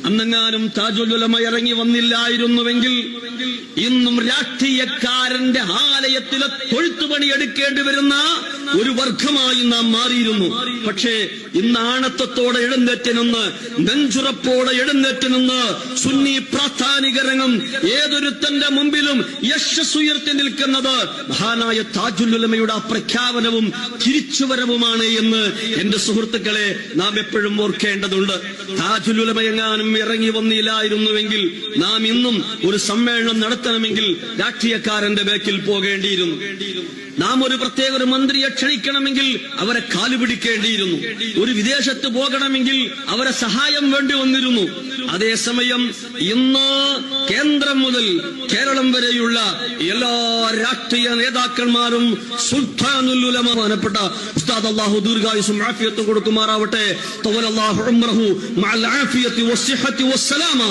അന്നെങ്ങാനും താജുൽ ഉലമ ഇറങ്ങി വന്നില്ലായിരുന്നുവെങ്കിൽ ഇന്നും രാഷ്ട്രീയക്കാരന്റെ ആലയത്തിലെ തൊഴുത്തുപണി എടുക്കേണ്ടി വരുന്ന ഒരു വർഗമായി നാം മാറിയിരുന്നു. പക്ഷേ ഇന്ന് ആണത്തത്തോടെ എഴുന്നേറ്റ് നിന്ന്, നെഞ്ചുറപ്പോടെ എഴുന്നേറ്റ് നിന്ന് സുന്നി പ്രാസ്ഥാനിക രംഗം ഏതൊരുത്തന്റെ മുമ്പിലും യശസ്സുയർത്തി നിൽക്കുന്നത് മഹാനായ താജുൽ ഉലമയുടെ ആ പ്രഖ്യാപനവും തിരിച്ചുവരവുമാണ് എന്ന് എന്റെ സുഹൃത്തുക്കളെ നാം എപ്പോഴും ഓർക്കേണ്ടതുണ്ട്. താജുൽ ഉലമ എങ്ങാനും ഇറങ്ങി വന്നില്ലായിരുന്നുവെങ്കിൽ നാം ഇന്നും ഒരു സമ്മേളനം നടത്തണമെങ്കിൽ രാഷ്ട്രീയക്കാരന്റെ ബേക്കിൽ പോകേണ്ടിയിരുന്നു. നാം ഒരു പ്രത്യേക ഒരു മന്ത്രിയെ ക്ഷണിക്കണമെങ്കിൽ അവരെ കാലുപിടിക്കേണ്ടിയിരുന്നു. ഒരു വിദേശത്ത് പോകണമെങ്കിൽ അവരെ സഹായം വേണ്ടി വന്നിരുന്നു. അതേസമയം ഇന്ന് കേന്ദ്രം മുതൽ കേരളം വരെയുള്ള എല്ലാ രാഷ്ട്രീയ നേതാക്കന്മാരും സുൽത്താനുൽ ഉലമ മാനപ്പെട്ട ഉസ്താദ് അല്ലാഹു ദീർഘായുസ്സും ആഫിയത്തും കൊടുക്കുമാറാവട്ടെ, തവല്ലല്ലാഹു ഉംറഹു മഅൽ ആഫിയത്തി വസ്സിഹത്തി വസ്സലാമ,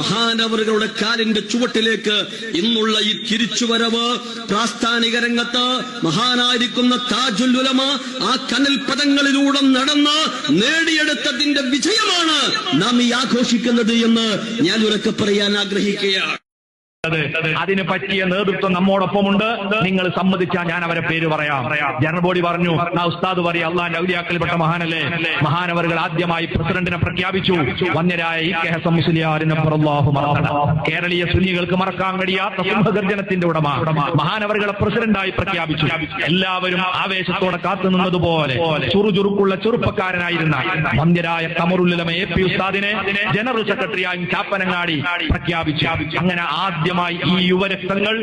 മഹാനവറുകളുടെ കാലിന്റെ ചുവട്ടിലേക്ക് ഇന്നുള്ള ഈ തിരിച്ചുവരവ് പ്രാസ്ഥാനിക രംഗത്ത് മഹാനായിരിക്കുന്ന താജുൽ ഉലമ ആ കനൽ പദങ്ങളിലൂടെ നടന്ന് നേടിയെടുത്തതിന്റെ വിജയമാണ് നാം ഈ ആഘോഷിക്കുന്നത് എന്ന് ഞാൻ ഉറക്കെ പറയാൻ ആഗ്രഹിക്കുകയാണ്. അതിന് പറ്റിയ നേതൃത്വം നമ്മോടൊപ്പമുണ്ട്. നിങ്ങൾ സമ്മതിച്ചാൽ ഞാൻ അവരെ പേര് പറയാം. ജനറൽ ബോഡി പറഞ്ഞു, ഉസ്താദ് പറയാം, അള്ളാന്റെ ഔലിയാക്കളിൽപ്പെട്ട മഹാനല്ലേ. മഹാനവറുകൾ ആദ്യമായി പ്രസിഡന്റിനെ പ്രഖ്യാപിച്ചു, വന്യരായ ഇ.കെ. ഹസൻ മുസ്ലിയാരിനെ കേരളീയ സുന്നികൾക്ക് മറക്കാൻ കഴിയാത്ത സിംഹഗർജനത്തിന്റെ ഉടമ മഹാനവറുകളെ പ്രസിഡന്റായി പ്രഖ്യാപിച്ചു. എല്ലാവരും ആവേശത്തോടെ കാത്തുനിന്നതുപോലെ ചുറുചുറുക്കുള്ള ചെറുപ്പക്കാരനായിരുന്ന വന്യരായ ഖമറുൽ ഉലമ എ.പി. ഉസ്താദിനെ ജനറൽ സെക്രട്ടറിയായി ചാപ്പനങ്ങാടി പ്രഖ്യാപിച്ചു. അങ്ങനെ ആദ്യം ഈ യുവരക്തങ്ങൾ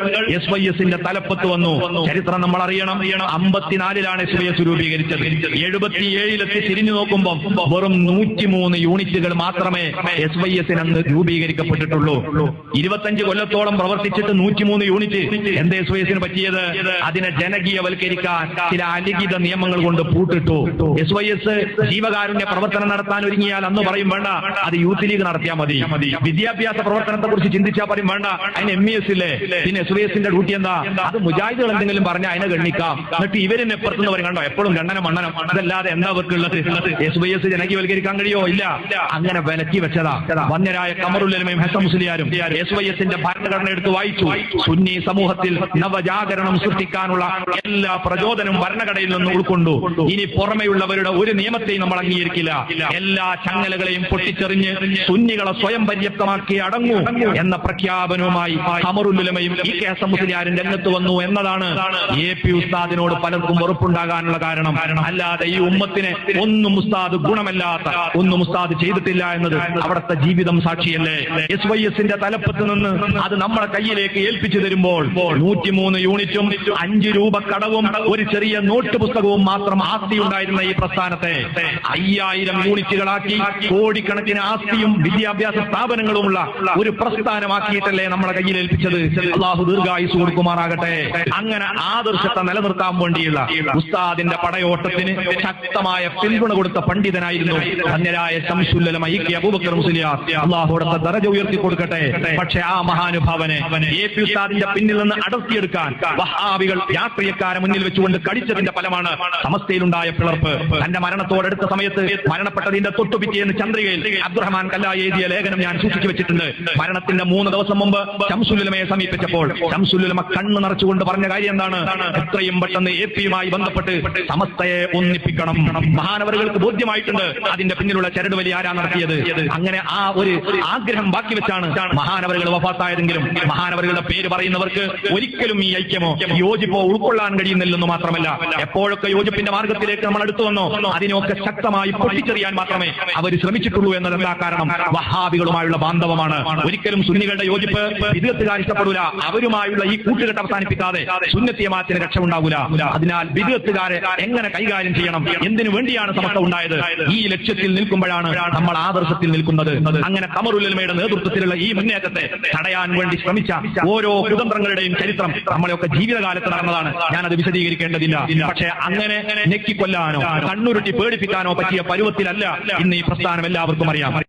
SYSന്റെ തലപ്പത്ത് വന്നു. ചരിത്രം നമ്മൾ അറിയണം. 54-ലാണ് SYS രൂപീകരിച്ചത്. 77-ലെത്തി തിരിഞ്ഞു നോക്കുമ്പോൾ വെറും 103 യൂണിറ്റുകൾ മാത്രമേ SYSന് അന്ന് രൂപീകരിക്കപ്പെട്ടിട്ടുള്ളൂ. 25 കൊല്ലത്തോളം പ്രവർത്തിച്ചിട്ട് 103 യൂണിറ്റ്. എന്താ SYSന് പറ്റിയത്? അതിനെ ജനകീയവൽക്കരിക്കാൻ ചില അലിഖിത നിയമങ്ങൾ കൊണ്ട് പൂട്ടിട്ടു. SYS ജീവകാരുണ്യ പ്രവർത്തനം നടത്താൻ ഒരുങ്ങിയാൽ അന്ന് പറയും വേണ്ട, അത് യൂത്ത് ലീഗ് നടത്തിയാൽ മതി. വിദ്യാഭ്യാസ പ്രവർത്തനത്തെ കുറിച്ച് ചിന്തിച്ചാൽ പറയും വേണ്ട, അതിന് MES ഇല്ലേ. പിന്നെ SYSന്റെ ഡ്യൂട്ടി എന്താ? അത് മുജാഹിദുകൾ എന്തെങ്കിലും പറഞ്ഞാൽ അതിനെ ഗണ്ണിക്കാം. എന്നിട്ട് ഇവരെന്നെ എപ്പുറത്തുനിന്ന് പറയും കണ്ടോ എപ്പോഴും ഗണ്ണനം മണ്ണനം. അതല്ലാതെ എന്താ അവർക്കുള്ളത്? SYS ജനകീയവൽക്കരിക്കാൻ കഴിയോ? ഇല്ല. അങ്ങനെ വിലക്കി വെച്ചതാ. വന്യരായ ഖമറുൽ ഉലമയും ഹസൻ മുസ്ലിയാരും SYSന്റെ ഭരണഘടന എടുത്ത് വായിച്ചു. സുന്നി സമൂഹത്തിൽ നവജാഗരണം സൃഷ്ടിക്കാനുള്ള എല്ലാ പ്രചോദനവും ഭരണഘടനയിൽ നിന്ന് ഉൾക്കൊണ്ടു. ഇനി പുറമെയുള്ളവരുടെ ഒരു നിയമത്തെയും നമ്മൾ അംഗീകരിക്കില്ല. എല്ലാ ചങ്ങലകളെയും പൊട്ടിച്ചെറിഞ്ഞ് സുന്നികളെ സ്വയം പര്യാപ്തമാക്കി അടങ്ങൂ എന്ന പ്രഖ്യാപനവുമായി ഖമറുൽ ഉലമയും ഇ.കെ. ഹസൻ മുസ്ലിയാരും രംഗത്ത് വന്നു എന്നതാണ് എ.പി. ഉസ്താദിനോട് പലർക്കും വെറുപ്പുണ്ടാകാനുള്ള കാരണം. അല്ലാതെ ഈ ഉമ്മത്തിനെ ഒന്നും ഉസ്താദ് ഗുണമല്ലാത്ത ഒന്നും ഉസ്താദ് ചെയ്തിട്ടില്ല എന്നത് അവിടുത്തെ ജീവിതം സാക്ഷിയല്ലേ. SYSന്റെ തലപ്പത്ത് നിന്ന് അത് നമ്മളെ കയ്യിലേക്ക് ഏൽപ്പിച്ചു തരുമ്പോൾ 103 യൂണിറ്റും 5 രൂപ കടവും ഒരു ചെറിയ നോട്ട് പുസ്തകവും മാത്രം ആസ്തി ഉണ്ടായിരുന്ന ഈ പ്രസ്ഥാനത്തെ 5000 യൂണിറ്റുകളാക്കി കോടിക്കണക്കിന് ആസ്തിയും വിദ്യാഭ്യാസ സ്ഥാപനങ്ങളുമുള്ള ഒരു പ്രസ്ഥാനമാക്കിയിട്ടല്ലേ നമ്മളെ കയ്യിൽ ഏൽപ്പിച്ചത്. അള്ളാഹു ദീർഘായുസ് കൊടുക്കുമാറാകട്ടെ. അങ്ങനെ ആദർശത്തെ നിലനിർത്താൻ വേണ്ടിയുള്ള ഉസ്താദിന്റെ പടയോട്ടത്തിന് ശക്തമായ പിന്തുണ കൊടുത്ത പണ്ഡിതനായിരുന്നു ധന്യരായ ശംസുൽ ഉലമ ഇ.കെ. അബൂബക്കർ മുസ്ലിയാർ. അള്ളാഹു അവിടുത്തെ ദറജ ഉയർത്തി കൊടുക്കട്ടെ. പക്ഷെ ആ മഹാനുഭാവനെ എ.പി. ഉസ്താദിന്റെ പിന്നിൽ നിന്ന് അടർത്തിയെടുക്കാൻ വഹാബികൾ രാഷ്ട്രീയക്കാരെ മുന്നിൽ വെച്ചുകൊണ്ട് കടിച്ചതിന്റെ ഫലമാണ് സമസ്തയിലുണ്ടായ പിളർപ്പ്. തന്റെ മരണത്തോടെടുത്ത സമയത്ത് മരണപ്പെട്ടതിന്റെ തൊട്ടുപിറ്റേന്ന് ചന്ദ്രികയിൽ അബ്ദുറഹ്മാൻ കല്ലായി എഴുതിയ ലേഖനം ഞാൻ സൂക്ഷിച്ചു വെച്ചിട്ടുണ്ട്. മരണത്തിന്റെ 3 ദിവസം മുമ്പ് ശംസുൽ ഉലമയെ സമീപിച്ചപ്പോൾ ശംസുൽ ഉലമ കണ്ണ് നിറച്ചുകൊണ്ട് പറഞ്ഞ കാര്യം എന്താണ്? എത്രയും പെട്ടെന്ന് എ.പി.യുമായി ബന്ധപ്പെട്ട് സമസ്തയെ ഒന്നിപ്പിക്കണം. മഹാനവറുകൾക്ക് ബോധ്യമായിട്ടുണ്ട് അതിന്റെ പിന്നിലുള്ള ചരടുവലി ആരാ നടത്തിയത്. അങ്ങനെ ആ ഒരു ആഗ്രഹം ബാക്കി വെച്ചാണ് മഹാനവറുകൾ വഫാത്തായതെങ്കിലും മഹാനവറുകളുടെ പേര് പറയുന്നവർക്ക് ഒരിക്കലും ഈ ഐക്യമോ യോജിപ്പോ ഉൾക്കൊള്ളാൻ കഴിയുന്നില്ലെന്ന് മാത്രമല്ല, എപ്പോഴൊക്കെ യോജിപ്പിന്റെ മാർഗത്തിലേക്ക് നമ്മൾ അടുത്തു വന്നോ അതിനൊക്കെ ശക്തമായി പൊട്ടിച്ചെറിയാൻ മാത്രമേ അവർ ശ്രമിച്ചിട്ടുള്ളൂ എന്നത് എന്താ കാരണം? വഹാബികളുമായുള്ള ബാന്ധവമാണ്. ഒരിക്കലും സുന്നികളുടെ യോജിപ്പ് ബിദ്അത്തുകാർ ഇഷ്ടപ്പെടൂല. അവരുമായുള്ള ഈ കൂട്ടുകെട്ട് അവസാനിപ്പിക്കാതെ സുന്നത്തി ജമാഅത്തിന് രക്ഷ ഉണ്ടാകൂല. അതിനാൽ ബിദ്അത്തുകാരെ എങ്ങനെ കൈകാര്യം ചെയ്യണം, എന്തിനു വേണ്ടിയാണ് സമസ്ത ഉണ്ടായത്, ഈ ലക്ഷ്യത്തിൽ നിൽക്കുമ്പോഴാണ് നമ്മൾ ആദർശത്തിൽ നിൽക്കുന്നത്. അങ്ങനെ ഖമറുൽ ഉലമയുടെ നേതൃത്വത്തിലുള്ള ഈ മുന്നേറ്റത്തെ തടയാൻ വേണ്ടി ശ്രമിച്ച ഓരോ കുതന്ത്രങ്ങളുടെയും ചരിത്രം നമ്മളെയൊക്കെ ജീവിതകാലത്ത് നടന്നതാണ്. ഞാനത് വിശദീകരിക്കേണ്ടതില്ല. പക്ഷേ അങ്ങനെ ഞെക്കിക്കൊല്ലാനോ കണ്ണുരുട്ടി പേടിപ്പിക്കാനോ പറ്റിയ പരുവത്തിലല്ല ഇന്ന് ഈ പ്രസ്ഥാനം എല്ലാവർക്കും അറിയാം.